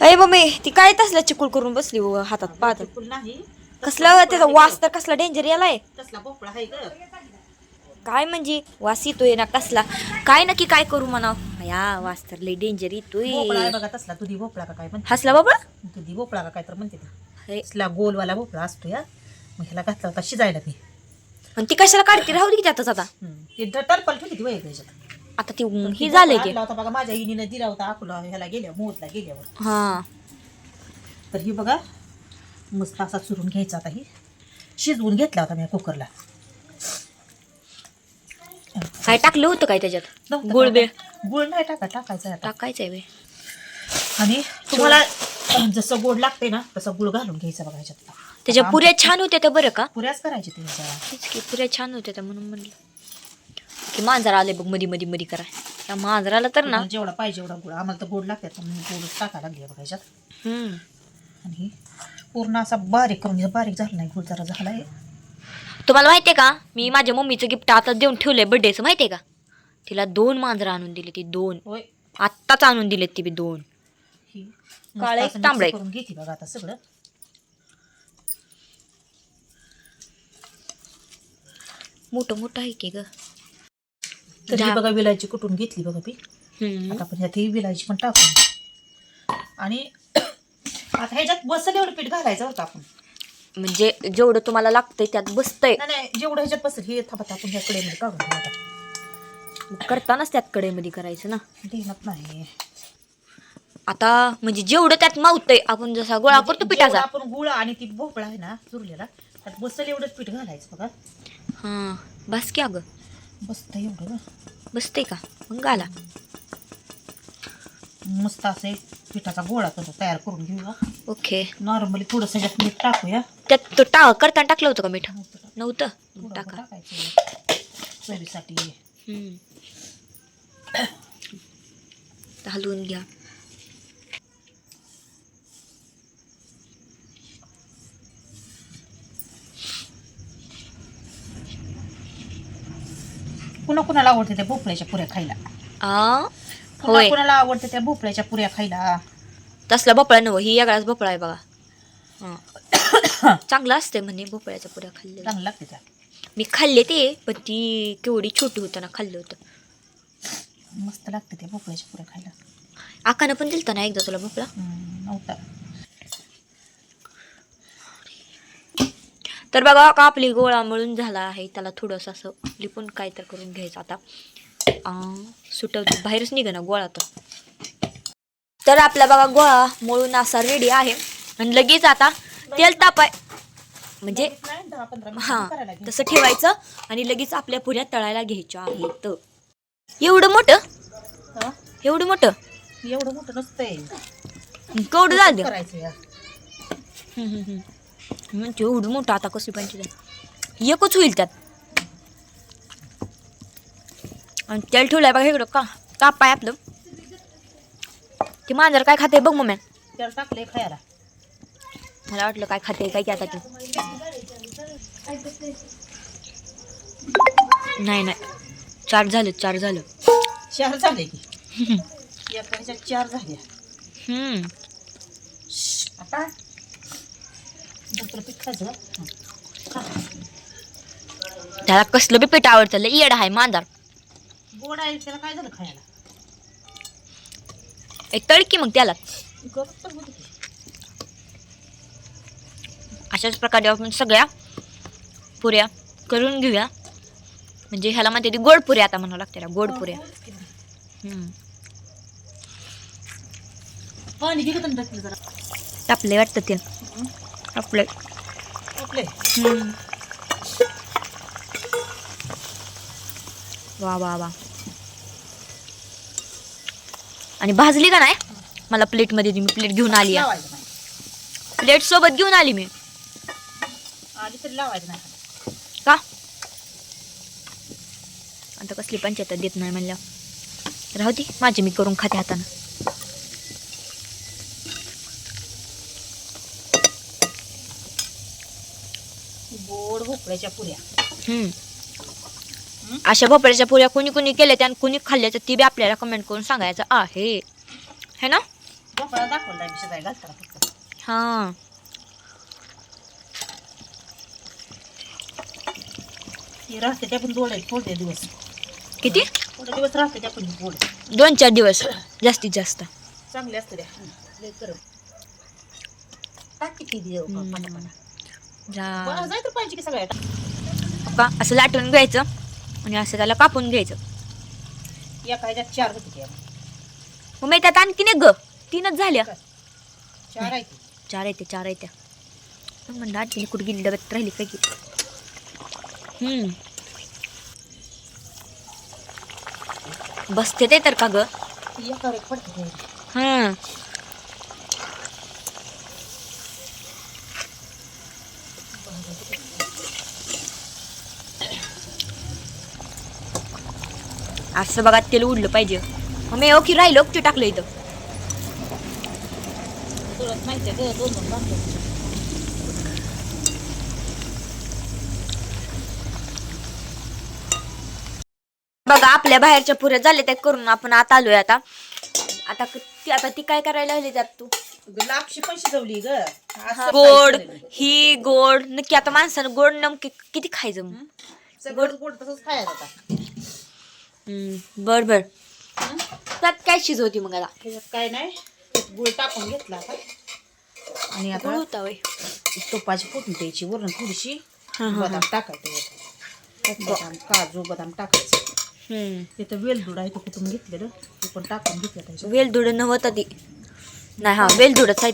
अय मम्मी ती काय तसला चिकूल करून बसली हातात पाहत फुल नाही कसला त्याचा वास तर कसला डेंजर यालाय तसला भोपळा आहे ग. काय म्हणजे वास येतोय ना कसला काय नक्की काय करू म्हणा या वास तर लय डेंजर भोपळा आहे येतोय बघा तसला दुधी भोपळा का काय म्हणते हसला बाबा दुधी भोपळा का काय तर म्हणते हे, तसला गोलवाला भोपळा असतो या. मग ह्याला घातला होता शिजायला मी. आणि ती कशाला काढते राहू दे की त्यातच आता ते टरपल ठेवली ती वय त्याच्यात. आता ती ही झालंय की आणला होता बघा माझ्या हिनीनं दिला होता अकोला ह्याला गेल्या मोहतला गेल्यावर. हा तर ही बघा मस्त असा चुरून घ्यायचा. आता ही शिजवून घेतला होता मी कुकरला. काय टाकलं होतं काय त्याच्यात नव्हतं गुळ बे गुळ नाही टाकायचा आता. टाकायचंय बे आणि तुम्हाला जसं गोड लागते ना तसं गुळ घालून घ्यायचं बघा ह्याच्यात. त्याच्या पुऱ्या छान होत्या त्या बरं का पुऱ्याच करायची त्याच्या. तेच की पुऱ्या छान होत्या त्या म्हणून म्हणलं की मांजर आले बघ मधी मधी मधी करा त्या मांजराला तर ना जेवढा पाहिजे एवढा गुळ. आम्हाला तर गोड लागतात म्हणून गोडच टाकायला लागले बघा ह्याच्यात. आणि पूर्ण असा बारीक करून घ्या. बारीक झाला नाही गुळ जरा झालाय. तुम्हाला माहितीये का मी माझ्या मम्मीचं गिफ्ट आता देऊन ठेवलंय बर्थडेचं माहितीये का तिला 2 मांजरं आणून दिली ती 2 होय आत्ताच आणून दिलेत ती बी 2 ही काळं एक मस्त असं तांबडं mix एक. करून घेते बघा आता सगळं. मोठं मोठं आहे की ग तर ही बघा विलायची कुटून घेतली बघा मी. आता आपण ह्यात ही विलायची पण टाकू. आणि आता ह्याच्यात बसल एवढं पीठ घालायचं होतं आपण. म्हणजे जेवढं तुम्हाला लागतंय त्यात बसतंय नाही नाही जेवढं ह्याच्यात बसल हे थांबत आपण ह्या कडेमध्ये काढून घेऊ आता. करतानाच त्यात कडेमध्ये करायचं ना देणार नाही. आता म्हणजे जेवढं त्यात मावतंय आपण जसा गोळा करतो जेवढं पिठाचा आपण गुळ आणि ती भोपळा आहे ना चुरलेला त्यात बसल एवढंच पीठ घालायचं बघा. हा बस की अगं बसतं एवढं ना. बसतंय का मग घाला मस्त असं एक पिठाचा गोळा करून तयार करून घेऊया. ओके नॉर्मली थोडंसं ह्याच्यात मीठ टाकूया. त्यात तो करताना टाकलं होतं का मीठ नव्हतं मग थोडं टाका टाकायचं चवीसाठी. हलवून घ्या कुणा कुणाला आवडते त्या भोपळ्याच्या पुऱ्या खायला. होय कुणाला आवडते त्या भोपळ्याच्या पुऱ्या खायला. तसला भोपळा नव ही वेगळाच भोपळा आहे बघा चांगला असते म्हणे भोपळ्याच्या पुऱ्या खाल्ले चांगलं लागते त्या. मी खाल्ले ते पण ती केवढी छोटी होताना खाल्लं होतं मस्त लागते त्या भोपळ्याच्या पुऱ्या खायला. आकानं पण दिलता ना एकदा तुला भोपळा नव्हता. तर बघा का आपली गोळा मळून झाला आहे त्याला थोडंसं असं लिपून काय तर करून घ्यायचं आता सुटवतो बाहेरच निघा ना गोळा तर आपला बघा गोळा मळून असा रेडी आहे आणि लगेच आता तेल तापाय म्हणजे 10-15 हा मिनिटं करायला तसं ठेवायचं आणि लगेच आपल्या पुऱ्या तळायला घ्यायच्या आहेत एवढं मोठं हा? एवढं मोठं एवढं मोठं नसतंय केवढं झालं करायचं या. म्हणजे एवढं मोठं आता कसली पंचायत एकच होईल त्यात आणि तेल ठेवलंय बघा इकडं का ताप आहे आपलं ते मांजर काय खाते बघ मम्मी त्याला टाकले खायला. मला वाटलं काय खाते काय की आता ते नाही नाही 4 झालं 4 झालं 4 झाले की एका ह्याच्यात 4 झाले. आता दुसरं पीठ खायचं का? त्याला कसलं बी पीठ आवडतं लय येड आहे मांजर गोड आहे त्याला काय झालं खायला. एक तळकी मग त्याला गरज तर होती की. अशाच प्रकारे आपण सगळ्या पुऱ्या करून घेऊया म्हणजे ह्याला म्हणते ती गोड पुऱ्या आता म्हणावं लागते गोड पुऱ्या पाणी घे का तुम्ही टाकलं जरा. टापले वाटतं ते टापले आपले वा वा वा आणि भाजली का नाही मला प्लेटमध्ये मी प्लेट घेऊन आली लावायचं नाही. प्लेट सोबत घेऊन आली मी आधी तरी लावायचं नाही. का आता कसली पंचायत देत नाही म्हणल्या राहू दे माझी मी करून खाते हातानं गोड भोपळ्याच्या पुऱ्या. अशा भोपळ्याच्या पुऱ्या कुणी कुणी केल्या त्या कुणी खाल्ल्याच्या ती बी आपल्याला कमेंट करून सांगायचं आहे है ना. भोपळा दाखवला नाही शिजाय घालताना फक्त. हा ही राहते त्या पण थोडे दिवस, किती थोडे दिवस राहते त्या पण थोडे 2-4 दिवस जास्तीत जास्त. चांगले असते त्या. लय गरम. टाक किती देऊ जा जाय तर पाहिजे की सगळ्या. पप्पा असं लाटून घ्यायचं आणि असं त्याला कापून घ्यायचं. एका ह्याच्यात 4 होते त्या. मग मी त्यात आणखीन एक ग 3च झाल्या. 4 आहे ती. 4 येते 4 येत्या. म्हणलं आणखीन कुठे गेली डब्यात राहिली काय की. बसते ते तर का ग. एकावर एक पडते ते. हा असं बघा तेल उडलं पाहिजे. मग मी ओके राहिलो ते टाकलं इथं. तुला माहिती आहे ग 2 बांधतो. बघा आपल्या बाहेरच्या पुऱ्या झाल्या त्या करून आपण आता आलोय. आता ती काय करायला लागली त्यात तू. लापशी पण शिजवली ग. गोड ही गोड नक्की आता माणसानं गोड नमकी किती खायचं मग. सगळं गोड तसंच खायला आता. बर बर त्यात काय शिजवती मग आता. त्याच्यात काय नाही, गुळ टाकून घेतला आता. आणि आता होता वय तुपाची फोडणी द्यायची, वरून थोडीशी बदाम टाकायचे. बदाम काजू बदाम टाकायचं. तिथं वेलदोड आहे, तो कुठून घेतलेलं ते पण टाकून घेतलं त्याच्यात. वेलदोड नव्हता ती नाही. हा वेलदोडच आहे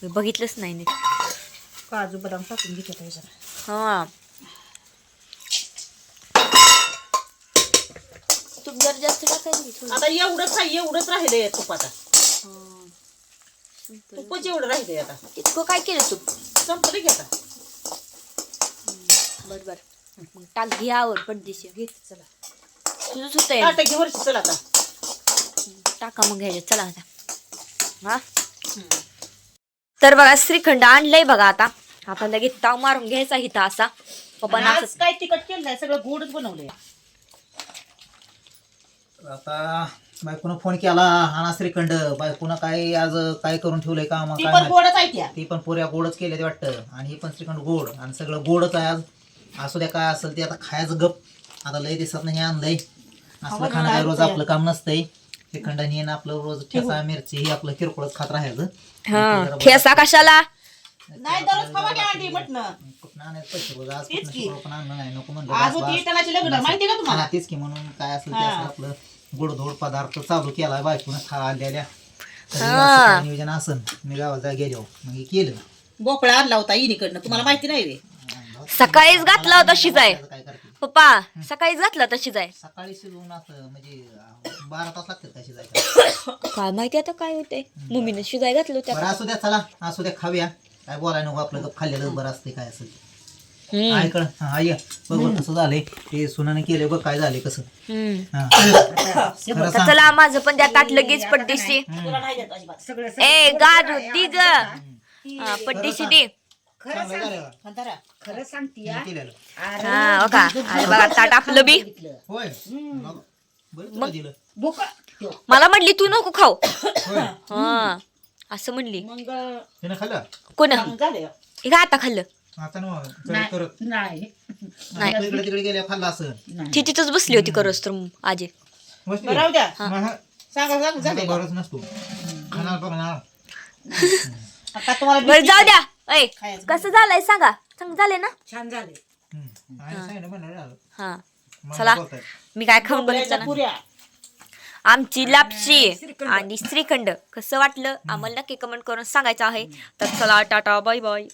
मी बघितलंच नाही नीट. काजू बदाम टाकून घेतलं त्याच्यात. हा तूप जर जास्त टाकायचं. आता एवढंच राहिलंय तुपाचा. तुपच एवढं राहिलंय आता. इतकं काय केलं तूप संपलं की आता. बर मग टाक घ्यावर पडदेशी घेत चला. तुझंच होतंय. टाकायची वर्ष चला आता. टाका मग घ्यायचं चला आता. हा तर बघा श्रीखंड आणलंय बघा. आता लगेच ताव मारून घ्यायचा इथं असा. पप्पा आज काय तिखट केलं नाही, सगळं गोडच बनवलंय. आता बायकोनं फोन केला हा श्रीखंड. बायकोनं काय आज काय करून ठेवलंय का मग ती काय पण माहित. गोडच आहे त्या. ती पण पुऱ्या गोडच केल्या ते वाटतं. आणि ही पण श्रीखंड गोड आणि सगळं गोडच आहे आज. असू द्या काय असेल ते आता खायचं गप. आता लय दिसत नाही आणलंय. असलं खाणं काय रोज आपलं काम नसतंय. श्रीखंडाने आपलं रोज ठेसा मिरची हे आपलं किरकोळच खात राहायचं. हा ठेसा कशाला नाही दररोज खावा की अंडी मटणं. कुठं आणायचं पैसे रोज आज तेच कुठनं की. शिकवलं पण आणलं नाही नको म्हणलं आज बस, होती बस. इटलाची लग्न माहिती का तुम्हाला. हा, तेच की म्हणून काय असेल ते असं आपलं गोडधोड पदार्थ चालू केलाय बायकोनं आलेल्या. नियोजन असन मी गावाला गेलो मग हे केलं. भोपळा आणला होता इनीकडनं, तुम्हाला माहिती नाही वे. सकाळीच घातला होता शिजाय. काय करते पप्पा सकाळीच घातला होता शिजाय. सकाळी शिजवून असं म्हणजे 12 तास लागतात काय शिजायचं. काय माहिती आता काय होतंय. मम्मीने शिजाय घातलं बरं होतं. असू द्या चला असू द्या खाऊया. काय बोलाय नको आपलं गप खाल्लेलं बरं असते काय असेल ऐकलं. हा ये बघ कसं झालंय ते सुनाने केलं बघ काय झालंय कसं. हा. खरं सांग. चला माझं पण त्या ताट लगेच पड्डीशी. तुला नाही देत अजिबात. ए गाडू दी ग पड्डीशी दे. चांगलं झालं का? म्हणतारा. खरं सांगते मी केलेलं. हा हो का अरे बघा ताट आपलं बी. होय मग बरं तुला दिलं. भोका मला म्हटली तू नको खाऊ. होय हा असं म्हणली. मग तिनं खाल्लं कोण झालं. हे का आता खाल्लं. आता ना करत नाही नाही इकडे तिकडे गेल्या खाल्ला असं. ती तिथंच बसली होती करस तर आजी. बसली बरं राहू द्या. मग सांगा झालं बरंच नसतो खाणार बघणार. आता तुम्हाला बरं जाऊ द्या. ऐ खायचं. कसं झालंय सांगा. चांगलं झालंय ना. छान झाले. आणि सांगितलं म्हणलं झालं. हा मला चला बोलताय. मी काय खाऊन बघितलं भोपळ्याच्या ना. पुऱ्या. आमची लापशी आणि श्रीखंड कसं वाटलं आम्हाला नक्की कमेंट करून सांगायचं आहे. तर चला टाटा बाय बाय.